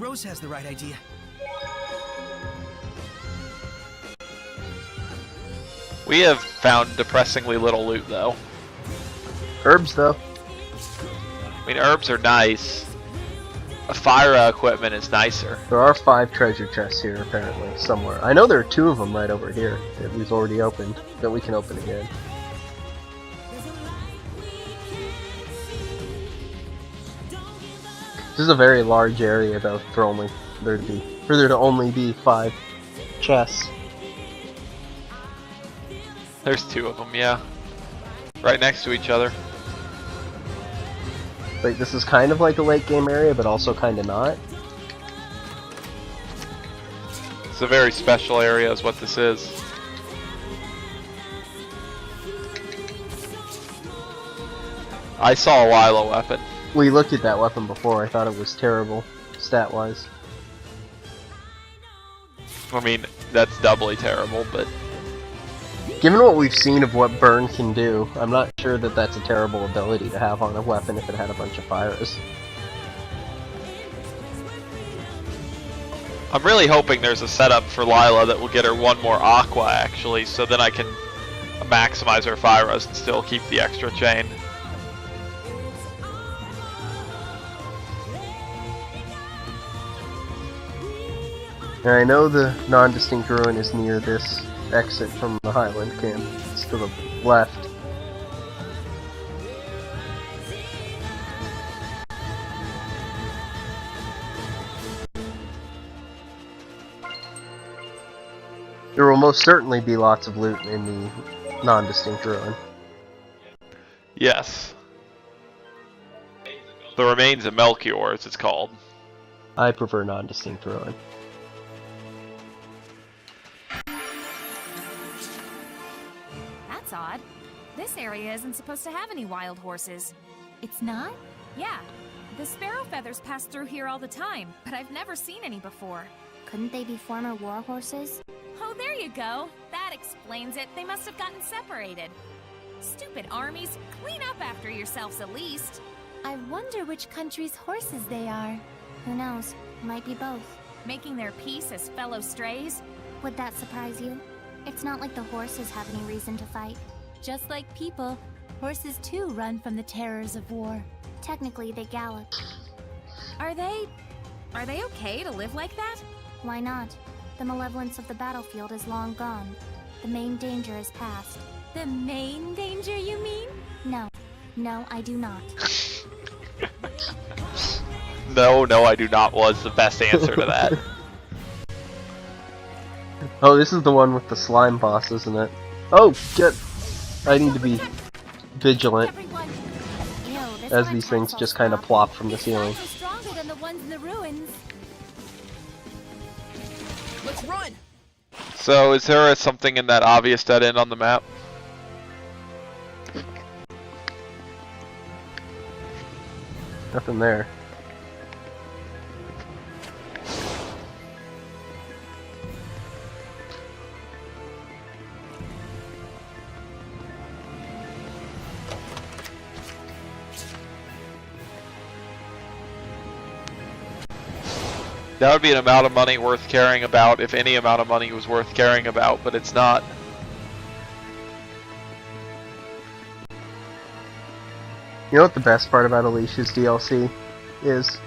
Rose has the right idea. We have found depressingly little loot, though. Herbs, though. I mean, herbs are nice. Fire equipment is nicer. There are 5 treasure chests here, apparently, somewhere. I know there are 2 of them right over here that we've already opened, that we can open again. This is a very large area, though, for there to only be 5 chests. There's 2 of them, yeah. Right next to each other. Like, this is kind of like a late game area, but also kind of not. It's a very special area is what this is. I saw a Lila weapon. We looked at that weapon before. I thought it was terrible, stat-wise. I mean, that's doubly terrible, but... Given what we've seen of what burn can do, I'm not sure that that's a terrible ability to have on a weapon if it had a bunch of fires. I'm really hoping there's a setup for Lila that will get her 1 more Aqua, actually, so then I can maximize her Fyros and still keep the extra chain. And I know the non-distinct ruin is near this exit from the Highland camp. It's to the left. There will most certainly be lots of loot in the non-distinct ruin. Yes. The Remains of Melchior, as it's called. I prefer non-distinct ruin. That's odd. This area isn't supposed to have any wild horses. It's not? Yeah. The sparrow feathers pass through here all the time, but I've never seen any before. Couldn't they be former war horses? Oh, there you go. That explains it. They must have gotten separated. Stupid armies, clean up after yourselves at least. I wonder which country's horses they are. Who knows? Might be both. Making their peace as fellow strays? Would that surprise you? It's not like the horses have any reason to fight. Just like people, horses too run from the terrors of war. Technically, they gallop. Are they okay to live like that? Why not? The malevolence of the battlefield is long gone. The main danger is past. The main danger, you mean? No. No, I do not. No, I do not was the best answer to that. Oh, this is the one with the slime boss, isn't it? Oh, shit! I need to be vigilant as these things just kind of plop from the ceiling. Stronger than the ones in the ruins. Let's run! So, is there something in that obvious dead end on the map? Nothing there. That would be an amount of money worth caring about, if any amount of money was worth caring about, but it's not. You know what the best part about Alicia's DLC is?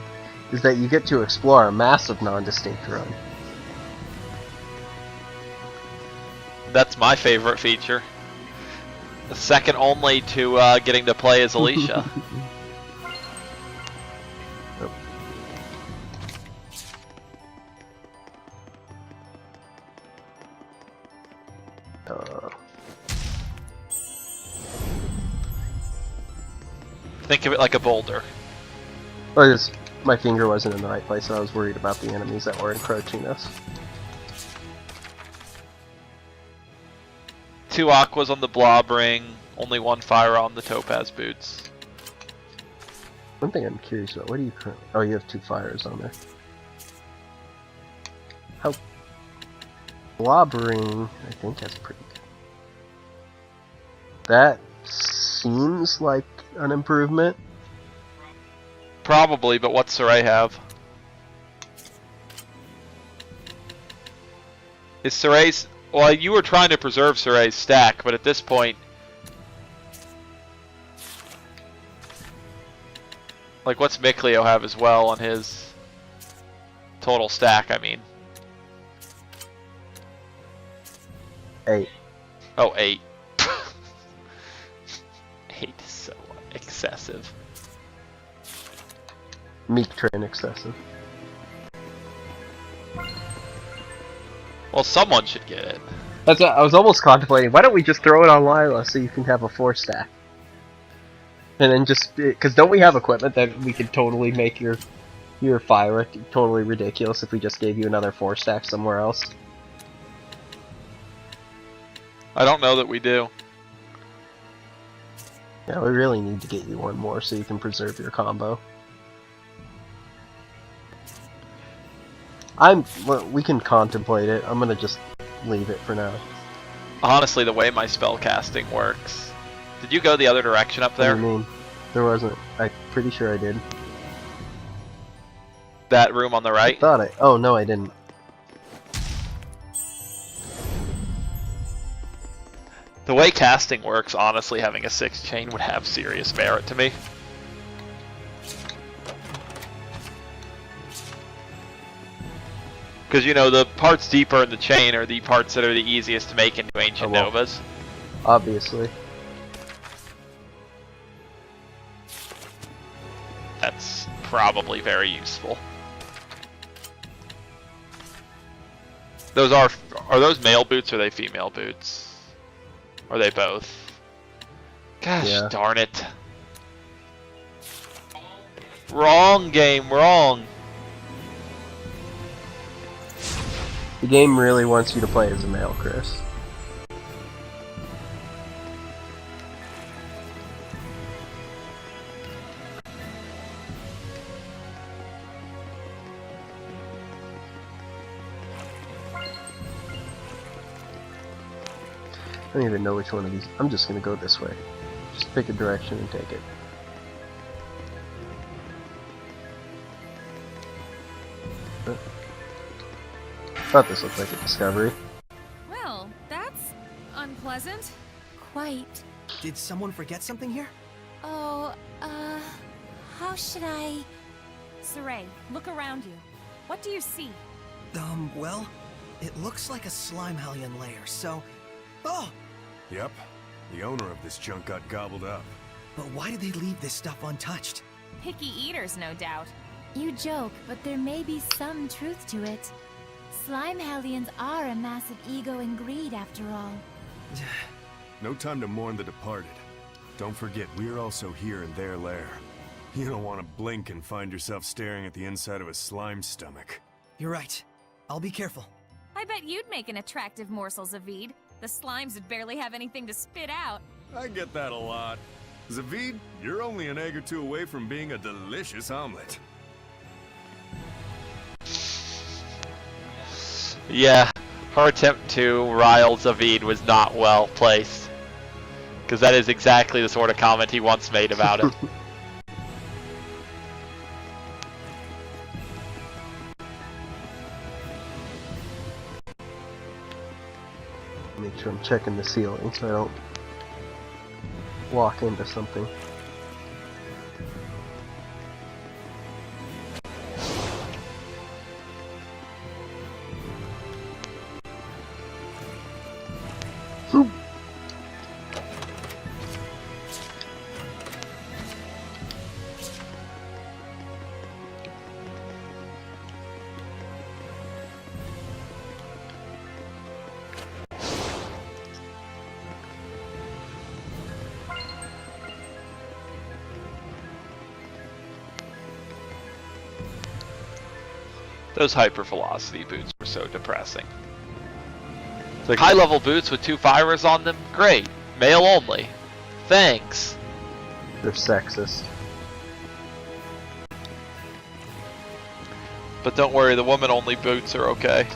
Is that you get to explore a massive non-distinct run. That's my favorite feature. Second only to getting to play as Alicia. Think of it like a boulder. My finger wasn't in the right place, so I was worried about the enemies that were encroaching us. 2 aquas on the blob ring, only 1 fire on the topaz boots. One thing I'm curious about, what do you currently... Oh, you have 2 fires on there. How... Blob ring, I think that's pretty good. That seems like an improvement. Probably, but what Saray have? Is Soray's... Well, you were trying to preserve Soray's stack, but at this point... Like, what's Mikleo have as well on his total stack, I mean? 8. Oh, 8. 8 is so excessive. Meek train excessive. Well, someone should get it. That's what I was almost contemplating. Why don't we just throw it on Lila so you can have a 4 stack? And then just... Because don't we have equipment that we could totally make your fire totally ridiculous if we just gave you another 4 stack somewhere else? I don't know that we do. Yeah, we really need to get you one more so you can preserve your combo. Well, we can contemplate it. I'm gonna just leave it for now. Honestly, the way my spell casting works... Did you go the other direction up there? What do you mean? There wasn't. I'm pretty sure I did. That room on the right? I thought I... Oh, no, I didn't. The way casting works, honestly, having a 6 chain would have serious merit to me. Because, you know, the parts deeper in the chain are the parts that are the easiest to make into Ancient Novas. Obviously. That's probably very useful. Those are those male boots or are they female boots? Or are they both? Gosh darn it. Wrong game, wrong. The game really wants you to play as a male, Chris. I don't even know which one of these. I'm just gonna go this way. Just pick a direction and take it. Thought this looked like a discovery. Well, that's unpleasant. Quite. Did someone forget something here? Oh, how should I... Saray, look around you. What do you see? Well, it looks like a slime hellion lair, so... Oh! Yep. The owner of this junk got gobbled up. But why did they leave this stuff untouched? Picky eaters, no doubt. You joke, but there may be some truth to it. Slime hellions are a massive ego and greed, after all. No time to mourn the departed. Don't forget, we're also here in their lair. You don't want to blink and find yourself staring at the inside of a slime stomach. You're right. I'll be careful. I bet you'd make an attractive morsel, Zavid. The slimes would barely have anything to spit out. I get that a lot. Zavid, you're only an egg or two away from being a delicious omelet. Yeah, her attempt to rile Zavid was not well placed. Because that is exactly the sort of comment he once made about it. Make sure I'm checking the ceiling so I don't walk into something. Those hypervelocity boots were so depressing. It's like high-level boots with 2 fires on them? Great. Male only. Thanks. They're sexist. But don't worry, the woman-only boots are okay.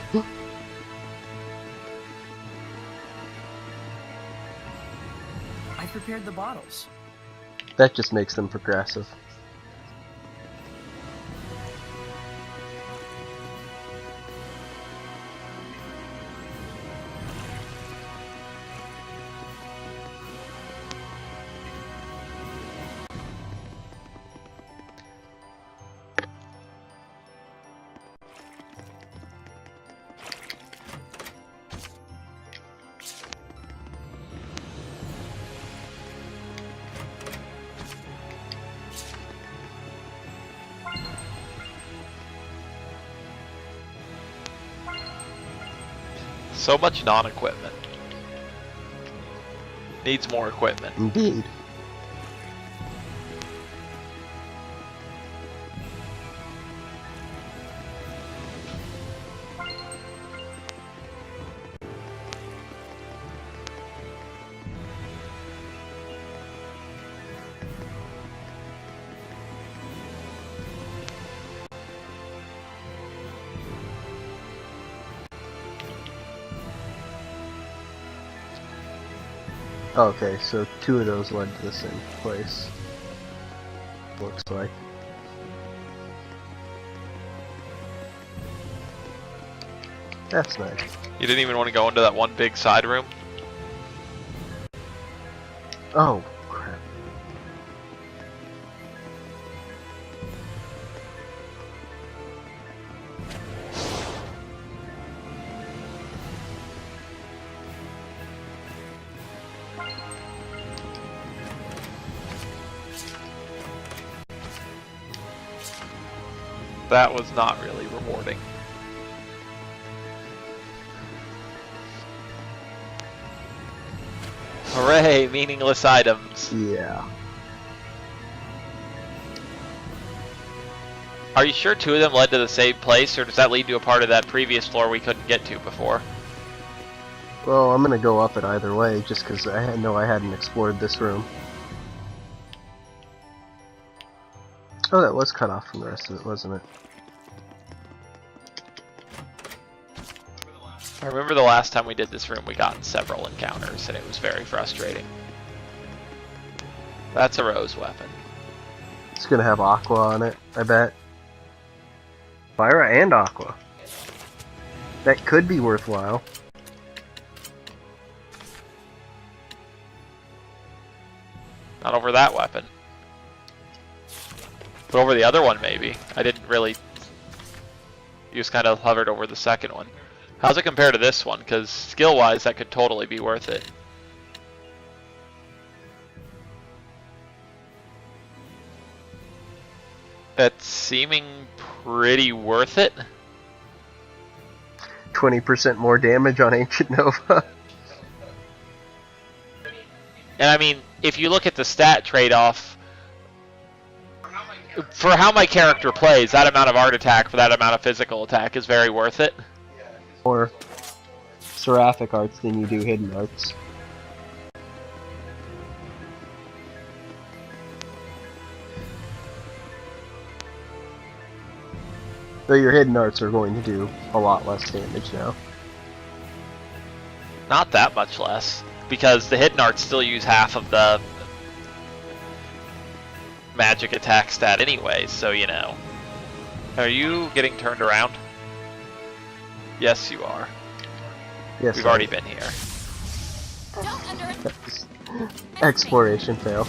I prepared the bottles. That just makes them progressive. So much non-equipment. Needs more equipment. Indeed. Okay, so 2 of those led to the same place. Looks like. That's nice. You didn't even want to go into that one big side room? Oh, crap. That was not really rewarding. Hooray, meaningless items. Yeah. Are you sure 2 of them led to the same place, or does that lead to a part of that previous floor we couldn't get to before? Well, I'm gonna go up it either way, just because I know I hadn't explored this room. Oh, that was cut off from the rest of it, wasn't it? I remember the last time we did this room, we got in several encounters, and it was very frustrating. That's a rose weapon. It's gonna have aqua on it, I bet. Fire and aqua. That could be worthwhile. Not over that weapon. But over the other one, maybe. I didn't really... You just kind of hovered over the second one. How's it compare to this one? Because skill-wise, that could totally be worth it. That's seeming pretty worth it. 20% more damage on Ancient Nova. And I mean, if you look at the stat trade-off, for how my character plays, that amount of art attack for that amount of physical attack is very worth it. More seraphic arts than you do hidden arts. Though your hidden arts are going to do a lot less damage now. Not that much less, because the hidden arts still use half of the magic attack stat anyway, so you know. Are you getting turned around? Yes, you are. Yes, We've already been here. Don't underestimate. Exploration fail.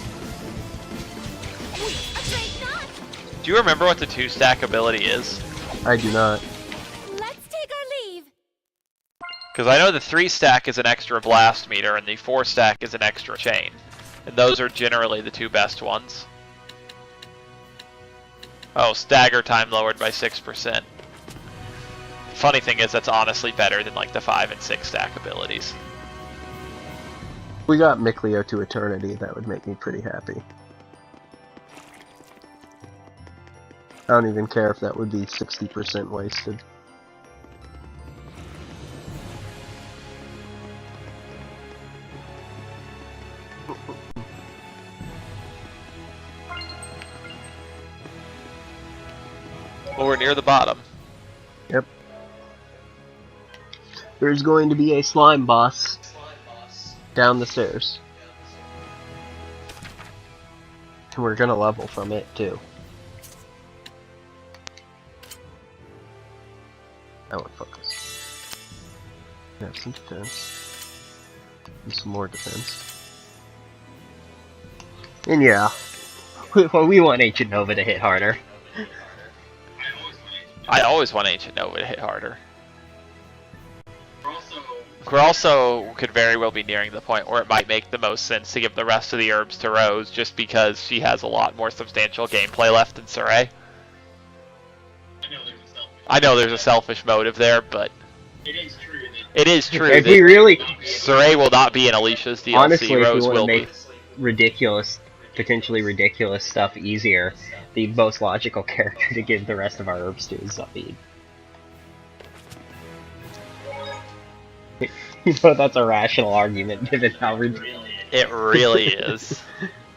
Do you remember what the 2-stack ability is? I do not. Let's take our leave. Because I know the 3-stack is an extra blast meter and the 4-stack is an extra chain. And those are generally the 2 best ones. Oh, stagger time lowered by 6%. Funny thing is, that's honestly better than like the 5 and 6-stack abilities. We got Micleo to Eternity, that would make me pretty happy. I don't even care if that would be 60% wasted. Well, we're near the bottom. Yep. There's going to be a slime boss down the stairs. And we're gonna level from it, too. That one focus. Have some defense. And some more defense. And yeah. We want Ancient Nova to hit harder. I always want Ancient Nova to hit harder. We're also could very well be nearing the point where it might make the most sense to give the rest of the herbs to Rose, just because she has a lot more substantial gameplay left than Saray. I know there's a selfish. I know there's a selfish motive there, but It is true that It is true If that we really, Saray will not be in Alicia's DLC. honestly, if we Rose want to will make be. ridiculous, potentially ridiculous stuff easier, the most logical character to give the rest of our herbs to is Zafid. You know, that's a rational argument, given how It really is.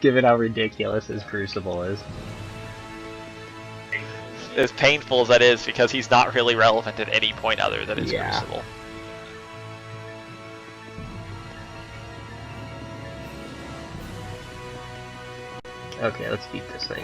given how ridiculous his Crucible is. As painful as that is, because he's not really relevant at any point other than his Yeah. Crucible. Okay, let's beat this thing up.